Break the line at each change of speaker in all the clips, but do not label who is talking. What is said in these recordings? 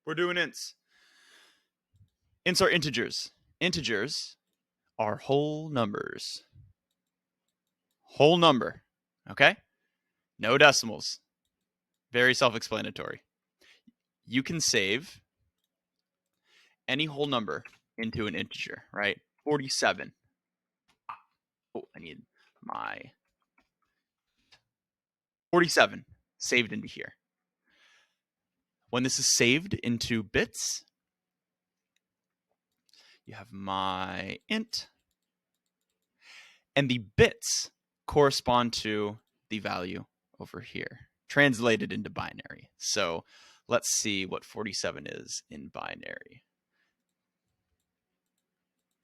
We're doing ints. Ints are integers. Integers are whole numbers. Whole number. Okay? No decimals. Very self-explanatory. You can save any whole number into an integer, right? 47. Oh, I need my 47 saved into here. When this is saved into bits, you have my int, and the bits correspond to the value over here, translated into binary. So let's see what 47 is in binary.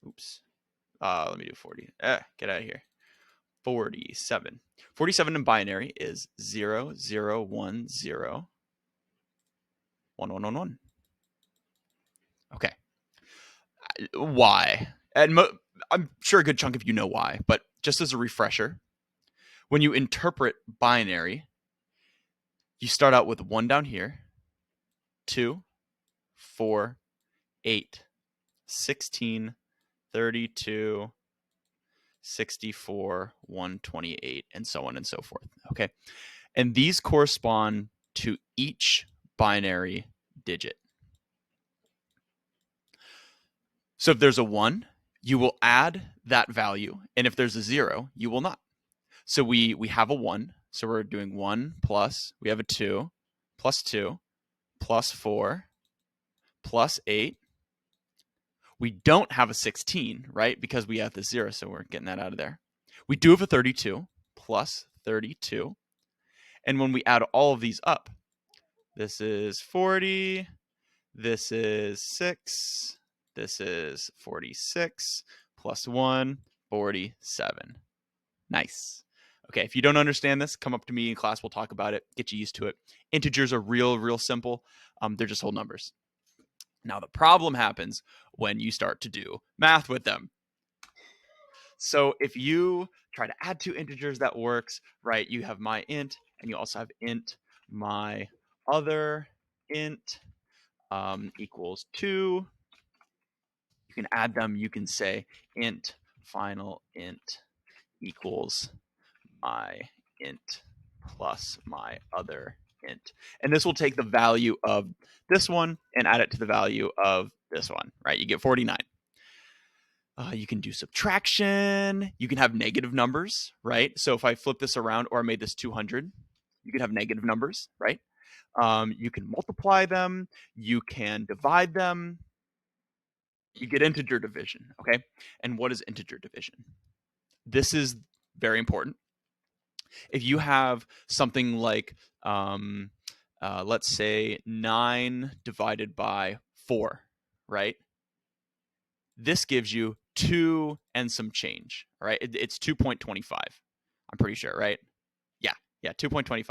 Oops. Let me do 40. Get out of here. 47. 47 in binary is 0, 0, 1, 0, 1, 1, 1, 1. Okay. Why? And I'm sure a good chunk of you know why, but just as a refresher, when you interpret binary, you start out with 1 down here, 2, 4, 8, 16, 32, 64, 128, and so on and so forth. Okay. And these correspond to each binary digit. So if there's a 1, you will add that value. And if there's a 0, you will not. So we have a 1. So we're doing 1 plus, we have a 2, plus 2, plus 4, plus 8. We don't have a 16, right? Because we have the 0, so we're getting that out of there. We do have a 32, plus 32. And when we add all of these up, this is 40, this is 6, this is 46, plus 1, 47. Nice. Okay, if you don't understand this, come up to me in class. We'll talk about it, get you used to it. Integers are real simple. They're just whole numbers. Now, the problem happens when you start to do math with them. So if you try to add two integers, that works, right? You have my int, and you also have int my other int equals 2. You can add them. You can say int final int equals my int plus my other int. And this will take the value of this one and add it to the value of this one, right? You get 49. You can do subtraction. You can have negative numbers, right? So if I flip this around or I made this 200, you can have negative numbers, right? You can multiply them. You can divide them. You get integer division, okay? And what is integer division? This is very important. If you have something like, let's say 9 divided by 4, right? This gives you 2 and some change, right? It's 2.25. I'm pretty sure, right? Yeah, 2.25.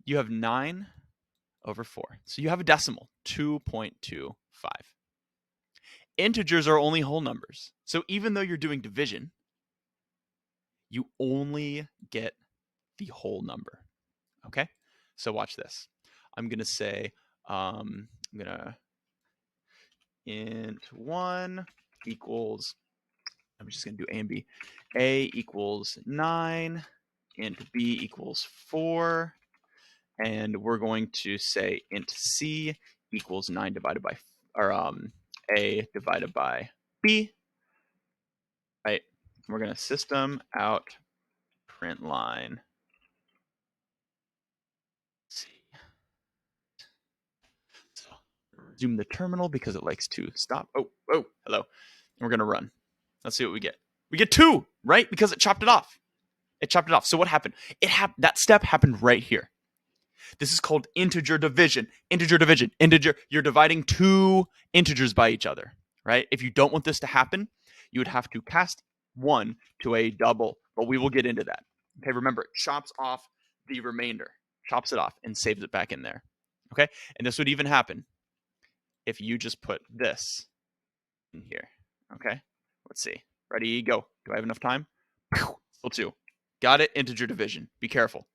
You have 9 over 4. So you have a decimal, 2.25. Integers are only whole numbers. So even though you're doing division, you only get the whole number. Okay? So watch this. I'm going to say, I'm going to int 1 equals, I'm just going to do A and B. A equals 9, int B equals 4, and we're going to say int C equals 9 divided by, or A divided by B, right? We're going to system out print line C. So zoom the terminal because it likes to stop. Oh, hello. And we're going to run. Let's see what we get. We get 2, right? Because it chopped it off. It chopped it off. So what happened? That step happened right here. This is called integer division. Integer division. Integer. You're dividing 2 integers by each other, right? If you don't want this to happen, you would have to cast 1 to a double, but we will get into that. Okay, remember, it chops off the remainder, chops it off, and saves it back in there. Okay, and this would even happen if you just put this in here. Okay, let's see. Ready, go. Do I have enough time? Still 2. Got it, integer division. Be careful.